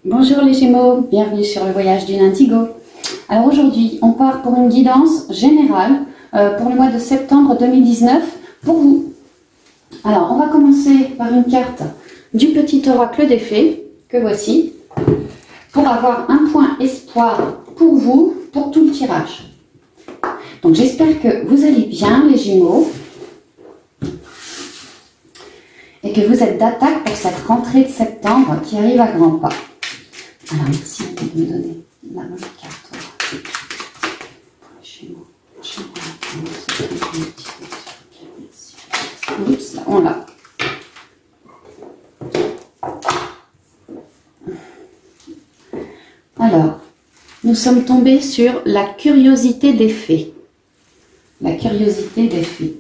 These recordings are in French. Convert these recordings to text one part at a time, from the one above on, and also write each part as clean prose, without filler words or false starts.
Bonjour les Gémeaux, bienvenue sur le voyage du Indigo. Alors aujourd'hui, on part pour une guidance générale pour le mois de septembre 2019 pour vous. Alors, on va commencer par une carte du petit oracle des fées, que voici, pour avoir un point espoir pour vous, pour tout le tirage. Donc j'espère que vous allez bien les Gémeaux et que vous êtes d'attaque pour cette rentrée de septembre qui arrive à grands pas. Alors merci de me donner la bonne carte pour les Gémeaux. Oups, là, on l'a. Alors, nous sommes tombés sur la curiosité des fées. La curiosité des fées.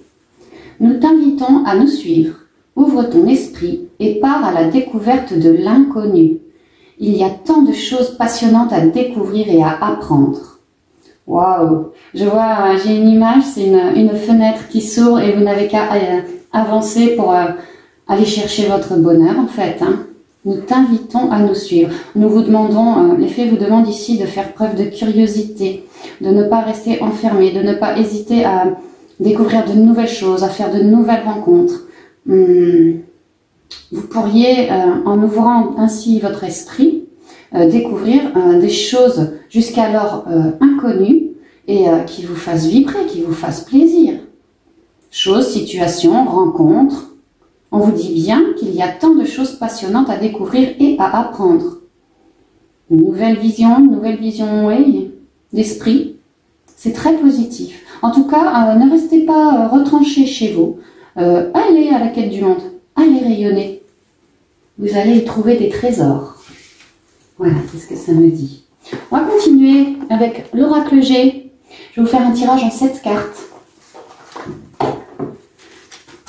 Nous t'invitons à nous suivre. Ouvre ton esprit et pars à la découverte de l'inconnu. Il y a tant de choses passionnantes à découvrir et à apprendre. Waouh! Je vois, j'ai une image, c'est une fenêtre qui s'ouvre et vous n'avez qu'à avancer pour aller chercher votre bonheur en fait. Hein. Nous t'invitons à nous suivre. Nous vous demandons, les fées vous demandent ici de faire preuve de curiosité, de ne pas rester enfermé, de ne pas hésiter à découvrir de nouvelles choses, à faire de nouvelles rencontres. Vous pourriez, en ouvrant ainsi votre esprit, découvrir des choses jusqu'alors inconnues et qui vous fassent vibrer, qui vous fassent plaisir. Choses, situations, rencontres. On vous dit bien qu'il y a tant de choses passionnantes à découvrir et à apprendre. Une nouvelle vision oui, d'esprit. C'est très positif. En tout cas, ne restez pas retranchés chez vous. Allez à la quête du monde. Allez rayonner. Vous allez y trouver des trésors. Voilà, c'est ce que ça me dit. On va continuer avec l'oracle G. Je vais vous faire un tirage en 7 cartes.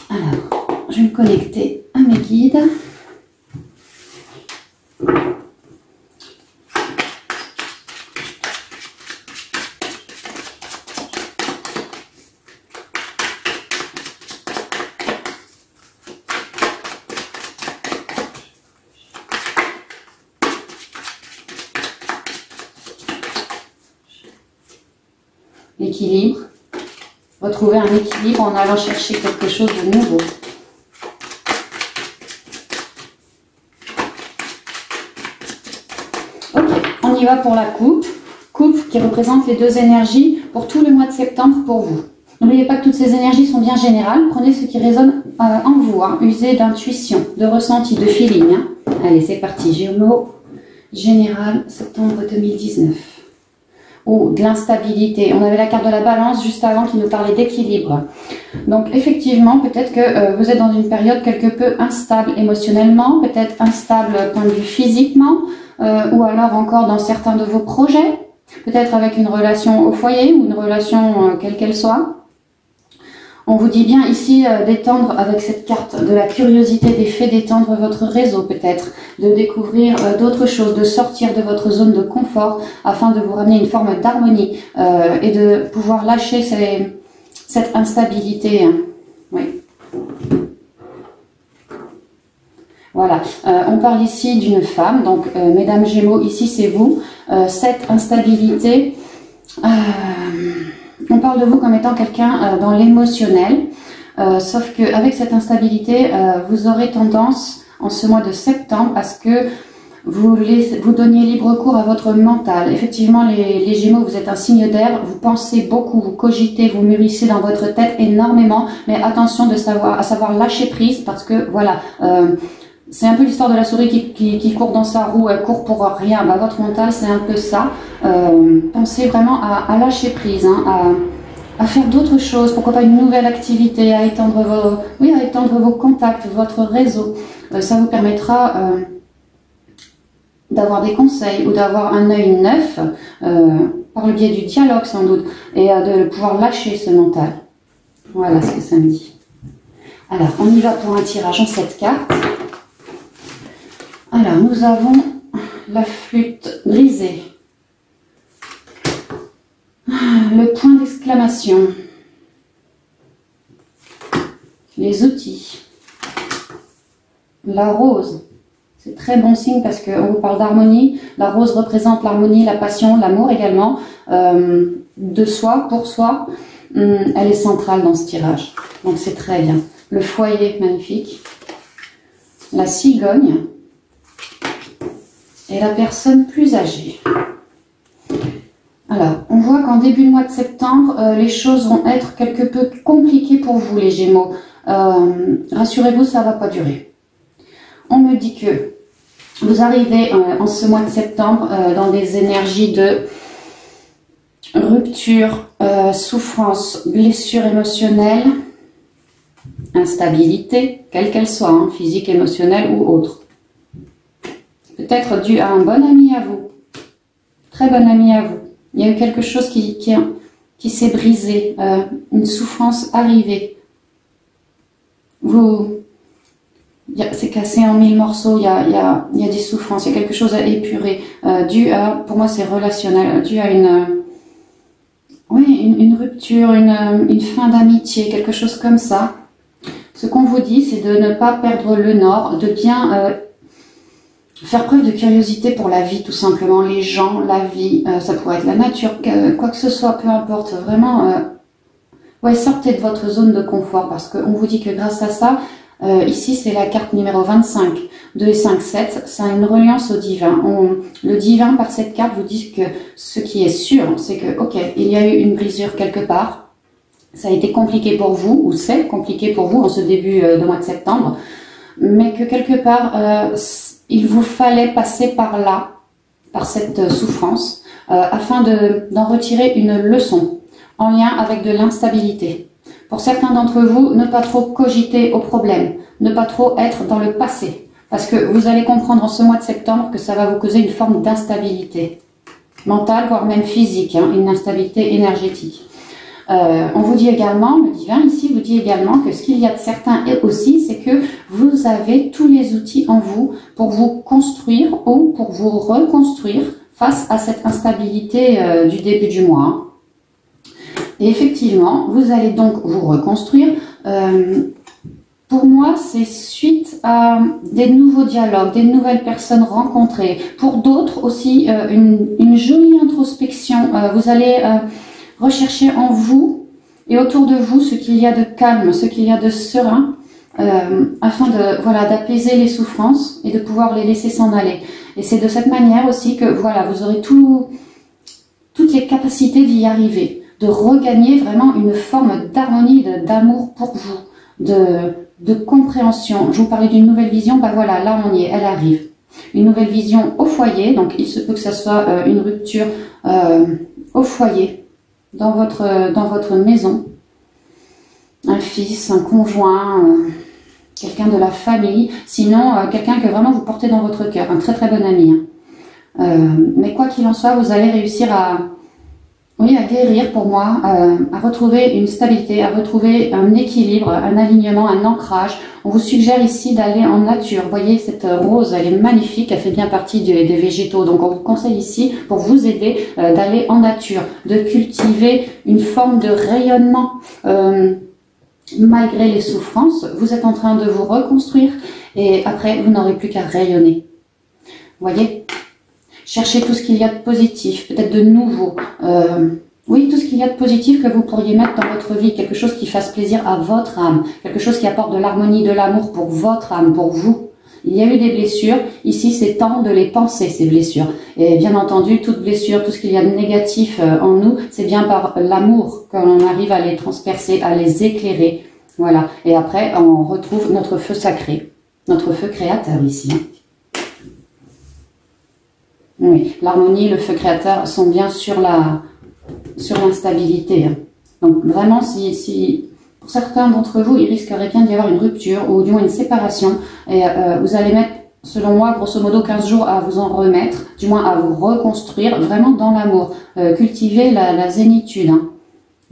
Alors, je vais me connecter à mes guides. L'équilibre. Retrouver un équilibre en allant chercher quelque chose de nouveau. Ok, on y va pour la coupe. Coupe qui représente les deux énergies pour tout le mois de septembre pour vous. N'oubliez pas que toutes ces énergies sont bien générales. Prenez ce qui résonne en vous. Hein. Usez d'intuition, de ressenti, de feeling. Hein. Allez, c'est parti. Gémeaux, général, septembre 2019. Ou de l'instabilité. On avait la carte de la balance juste avant qui nous parlait d'équilibre. Donc effectivement, peut-être que vous êtes dans une période quelque peu instable émotionnellement, peut-être instable point de vue physiquement, ou alors encore dans certains de vos projets, peut-être avec une relation au foyer ou une relation quelle qu'elle soit. On vous dit bien ici d'étendre avec cette carte de la curiosité des fées, d'étendre votre réseau peut-être, de découvrir d'autres choses, de sortir de votre zone de confort afin de vous ramener une forme d'harmonie et de pouvoir lâcher cette instabilité. Hein. Oui. Voilà, on parle ici d'une femme, donc mesdames Gémeaux, ici c'est vous, cette instabilité... on parle de vous comme étant quelqu'un dans l'émotionnel, sauf qu'avec cette instabilité, vous aurez tendance en ce mois de septembre à ce que vous donniez libre cours à votre mental. Effectivement, les Gémeaux, vous êtes un signe d'air, vous pensez beaucoup, vous cogitez, vous mûrissez dans votre tête énormément, mais attention à savoir lâcher prise parce que voilà... c'est un peu l'histoire de la souris qui court dans sa roue, elle court pour rien. Bah, votre mental, c'est un peu ça. Pensez vraiment à lâcher prise, hein, à faire d'autres choses. Pourquoi pas une nouvelle activité, à étendre vos contacts, votre réseau. Ça vous permettra d'avoir des conseils ou d'avoir un œil neuf par le biais du dialogue sans doute et de pouvoir lâcher ce mental. Voilà ce que ça me dit. Alors, on y va pour un tirage en 7 cartes. Alors, nous avons la flûte brisée, le point d'exclamation, les outils, la rose, C'est très bon signe parce qu'on vous parle d'harmonie. La rose représente l'harmonie, la passion, l'amour également, de soi, pour soi. Elle est centrale dans ce tirage. Donc c'est très bien. Le foyer, magnifique. La cigogne. Et la personne plus âgée. Alors, on voit qu'en début de mois de septembre, les choses vont être quelque peu compliquées pour vous, les Gémeaux. Rassurez-vous, ça ne va pas durer. On me dit que vous arrivez en ce mois de septembre dans des énergies de rupture, souffrance, blessure émotionnelle, instabilité, quelle qu'elle soit, hein, physique, émotionnelle ou autre. Peut-être dû à un bon ami à vous, très bon ami à vous. Il y a eu quelque chose qui s'est brisé, une souffrance arrivée. C'est cassé en 1000 morceaux, il y a des souffrances, il y a quelque chose à épurer, dû à, pour moi c'est relationnel, dû à une rupture, une fin d'amitié, quelque chose comme ça. Ce qu'on vous dit, c'est de ne pas perdre le nord, de bien faire preuve de curiosité pour la vie, tout simplement, les gens, la vie, ça pourrait être la nature, quoi que ce soit, peu importe, vraiment, sortez de votre zone de confort, parce qu'on vous dit que grâce à ça, ici c'est la carte numéro 25, 2 et 5, 7, ça a une reliance au divin. Le divin, par cette carte, vous dit que ce qui est sûr, c'est que, ok, il y a eu une brisure quelque part, ça a été compliqué pour vous, ou c'est compliqué pour vous en ce début de mois de septembre, mais que quelque part, il vous fallait passer par là, par cette souffrance, afin d'en retirer une leçon en lien avec de l'instabilité. Pour certains d'entre vous, ne pas trop cogiter au problème, ne pas trop être dans le passé, parce que vous allez comprendre en ce mois de septembre que ça va vous causer une forme d'instabilité mentale, voire même physique, hein, une instabilité énergétique. On vous dit également, le divin ici vous dit également que ce qu'il y a de certain aussi, c'est que vous avez tous les outils en vous pour vous construire ou pour vous reconstruire face à cette instabilité du début du mois. Et effectivement, vous allez donc vous reconstruire. Pour moi, c'est suite à des nouveaux dialogues, des nouvelles personnes rencontrées. Pour d'autres aussi, une jolie introspection. Vous allez recherchez en vous et autour de vous ce qu'il y a de calme, ce qu'il y a de serein, afin d'apaiser les souffrances et de pouvoir les laisser s'en aller. Et c'est de cette manière aussi que vous aurez toutes les capacités d'y arriver, de regagner vraiment une forme d'harmonie, d'amour pour vous, de compréhension. Je vous parlais d'une nouvelle vision, là on y est, elle arrive. Une nouvelle vision au foyer, donc il se peut que ça soit une rupture au foyer, dans votre maison, un fils, un conjoint, quelqu'un de la famille, sinon quelqu'un que vraiment vous portez dans votre cœur, un très très bon ami. Hein. Mais quoi qu'il en soit, vous allez réussir à guérir pour moi, à retrouver une stabilité, à retrouver un équilibre, un alignement, un ancrage. On vous suggère ici d'aller en nature. Vous voyez, cette rose, elle est magnifique, elle fait bien partie des végétaux. Donc on vous conseille ici, pour vous aider, d'aller en nature, de cultiver une forme de rayonnement. Malgré les souffrances, vous êtes en train de vous reconstruire et après, vous n'aurez plus qu'à rayonner. Vous voyez ? Cherchez tout ce qu'il y a de positif, peut-être de nouveau. Tout ce qu'il y a de positif que vous pourriez mettre dans votre vie, quelque chose qui fasse plaisir à votre âme, quelque chose qui apporte de l'harmonie, de l'amour pour votre âme, pour vous. Il y a eu des blessures, ici c'est temps de les penser, ces blessures. Et bien entendu, toute blessure, tout ce qu'il y a de négatif en nous, c'est bien par l'amour qu'on arrive à les transpercer, à les éclairer. Voilà. Et après, on retrouve notre feu sacré, notre feu créateur ici. Oui, l'harmonie, le feu créateur sont bien sur l'instabilité. Donc vraiment, si pour certains d'entre vous, il risquerait bien d'y avoir une rupture ou du moins une séparation. Et vous allez mettre, selon moi, grosso modo 15 jours à vous en remettre, du moins à vous reconstruire vraiment dans l'amour. Cultivez la zénitude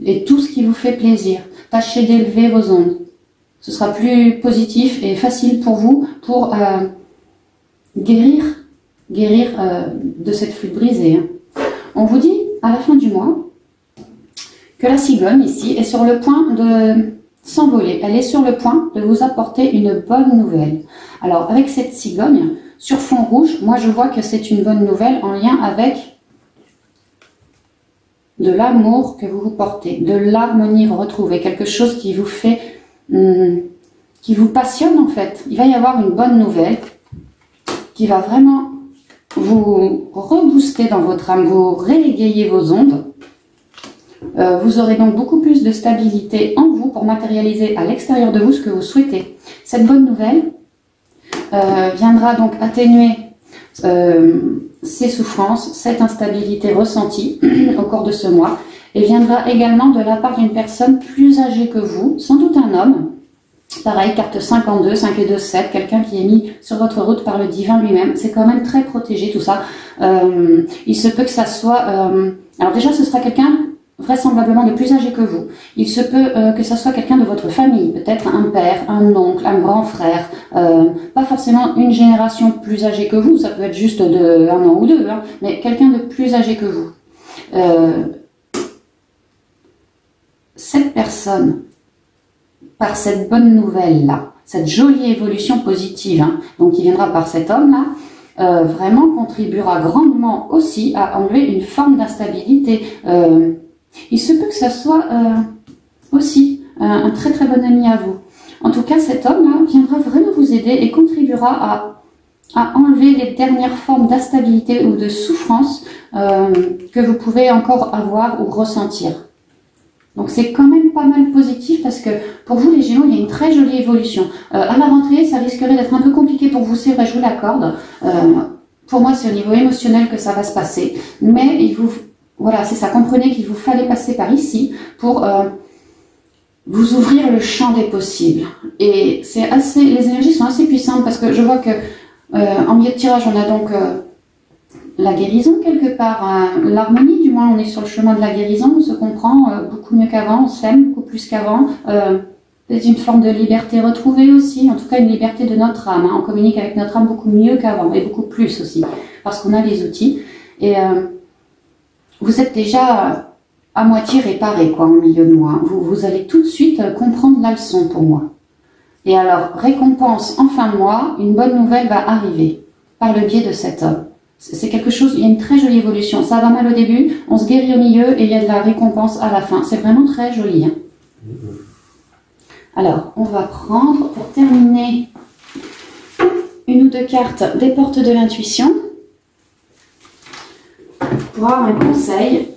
et tout ce qui vous fait plaisir. Tâchez d'élever vos ondes. Ce sera plus positif et facile pour vous pour guérir de cette flûte brisée. On vous dit à la fin du mois que la cigogne ici est sur le point de s'envoler. Elle est sur le point de vous apporter une bonne nouvelle. Alors avec cette cigogne, Sur fond rouge, moi je vois que c'est une bonne nouvelle en lien avec de l'amour que vous vous portez, de l'harmonie retrouvée, quelque chose qui vous fait, qui vous passionne en fait. Il va y avoir une bonne nouvelle qui va vraiment vous rebooster dans votre âme, vous réégayer vos ondes. Vous aurez donc beaucoup plus de stabilité en vous pour matérialiser à l'extérieur de vous ce que vous souhaitez. Cette bonne nouvelle viendra donc atténuer ces souffrances, cette instabilité ressentie au cours de ce mois, et viendra également de la part d'une personne plus âgée que vous, sans doute un homme. Pareil, carte 52, 5 et 2, 7, quelqu'un qui est mis sur votre route par le divin lui-même. C'est quand même très protégé tout ça. Il se peut que ça soit... alors déjà, ce sera quelqu'un vraisemblablement de plus âgé que vous. Il se peut que ça soit quelqu'un de votre famille, peut-être un père, un oncle, un grand frère, pas forcément une génération plus âgée que vous, ça peut être juste de un an ou deux, hein, mais quelqu'un de plus âgé que vous. Cette personne, par cette bonne nouvelle-là, cette jolie évolution positive, hein, donc qui viendra par cet homme-là, vraiment contribuera grandement aussi à enlever une forme d'instabilité. Il se peut que ça soit aussi un très très bon ami à vous. En tout cas, cet homme-là viendra vraiment vous aider et contribuera à enlever les dernières formes d'instabilité ou de souffrance que vous pouvez encore avoir ou ressentir. Donc c'est quand même pas mal positif parce que pour vous les Gémeaux, il y a une très jolie évolution. À la rentrée, ça risquerait d'être un peu compliqué pour vous, c'est vrai, je vous l'accorde. Pour moi, c'est au niveau émotionnel que ça va se passer. Mais il vous... Voilà, c'est ça. Comprenez qu'il vous fallait passer par ici pour vous ouvrir le champ des possibles. Et c'est assez, les énergies sont assez puissantes parce que je vois que en milieu de tirage, on a donc la guérison quelque part, l'harmonie. Du moins, on est sur le chemin de la guérison. On se comprend beaucoup mieux qu'avant, on s'aime beaucoup plus qu'avant. C'est une forme de liberté retrouvée aussi. En tout cas, une liberté de notre âme. Hein. On communique avec notre âme beaucoup mieux qu'avant et beaucoup plus aussi parce qu'on a les outils. Et vous êtes déjà à moitié réparé quoi, au milieu de moi. Vous allez tout de suite comprendre la leçon pour moi. Et alors, récompense en fin de mois, une bonne nouvelle va arriver par le biais de cet homme. C'est quelque chose, il y a une très jolie évolution. Ça va mal au début, on se guérit au milieu et il y a de la récompense à la fin. C'est vraiment très joli. Hein. Alors, on va prendre, pour terminer, une ou deux cartes des portes de l'intuition. Pour avoir un conseil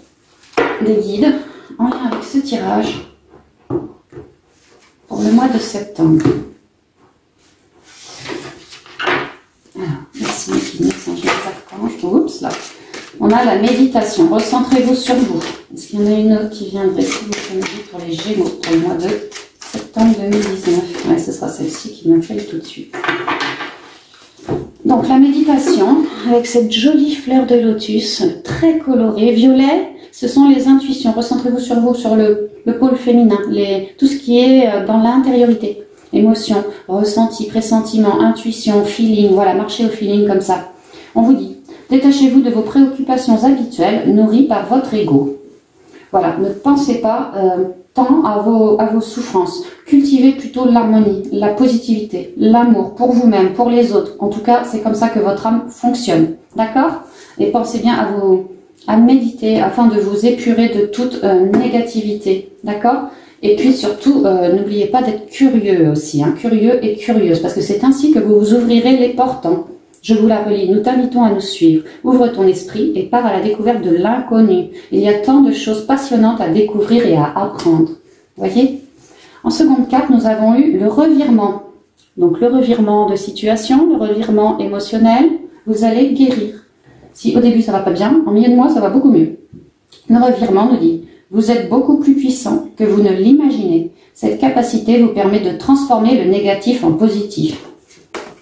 des guides en lien avec ce tirage pour le mois de septembre. Alors, merci mes anges, les archanges. Oups, là. On a la méditation. Recentrez-vous sur vous. Est-ce qu'il y en a une autre qui viendrait, s'il vous plaît, pour les Gémeaux pour le mois de septembre 2019? Ouais, ce sera celle-ci qui m'appelle tout de suite. Donc la méditation, avec cette jolie fleur de lotus, très colorée, violet, ce sont les intuitions. Recentrez-vous sur vous, sur le pôle féminin, tout ce qui est dans l'intériorité. Émotion, ressenti, pressentiment, intuition, feeling, voilà, marchez au feeling comme ça. On vous dit, détachez-vous de vos préoccupations habituelles nourries par votre ego. Voilà, ne pensez pas tant à vos souffrances. Cultivez plutôt l'harmonie, la positivité, l'amour pour vous-même, pour les autres. En tout cas, c'est comme ça que votre âme fonctionne. D'accord? Et pensez bien à méditer afin de vous épurer de toute négativité. D'accord? Et puis surtout, n'oubliez pas d'être curieux aussi. Hein, curieux et curieuse. Parce que c'est ainsi que vous vous ouvrirez les portes. Hein. Je vous la relis. Nous t'invitons à nous suivre. Ouvre ton esprit et pars à la découverte de l'inconnu. Il y a tant de choses passionnantes à découvrir et à apprendre. Voyez? En seconde carte, nous avons eu le revirement. Donc le revirement de situation, le revirement émotionnel. Vous allez guérir. Si au début ça va pas bien, en milieu de mois ça va beaucoup mieux. Le revirement nous dit, vous êtes beaucoup plus puissant que vous ne l'imaginez. Cette capacité vous permet de transformer le négatif en positif.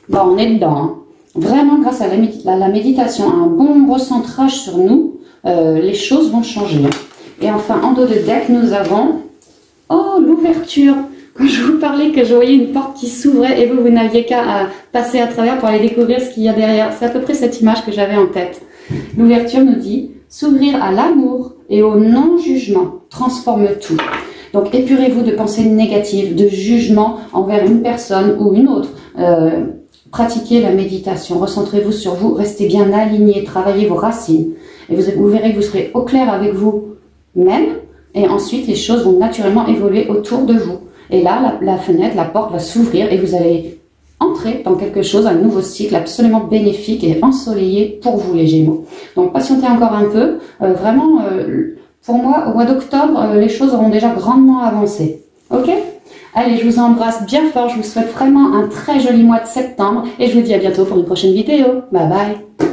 Bon, on est dedans. Hein. Vraiment, grâce à la méditation, à un bon recentrage sur nous, les choses vont changer. Et enfin, en dos de deck, nous avons l'ouverture. Quand je vous parlais que je voyais une porte qui s'ouvrait et vous n'aviez qu'à passer à travers pour aller découvrir ce qu'il y a derrière. C'est à peu près cette image que j'avais en tête. L'ouverture nous dit s'ouvrir à l'amour et au non-jugement transforme tout. Donc épurez-vous de pensées négatives, de jugement envers une personne ou une autre. Pratiquez la méditation, recentrez-vous sur vous, restez bien aligné, travaillez vos racines. Et vous verrez que vous serez au clair avec vous-même. Et ensuite, les choses vont naturellement évoluer autour de vous. Et là, la fenêtre, la porte va s'ouvrir et vous allez entrer dans quelque chose, un nouveau cycle absolument bénéfique et ensoleillé pour vous, les Gémeaux. Donc, patientez encore un peu. Vraiment, pour moi, au mois d'octobre, les choses auront déjà grandement avancé. Ok ? Allez, je vous embrasse bien fort. Je vous souhaite vraiment un très joli mois de septembre. Et je vous dis à bientôt pour une prochaine vidéo. Bye bye.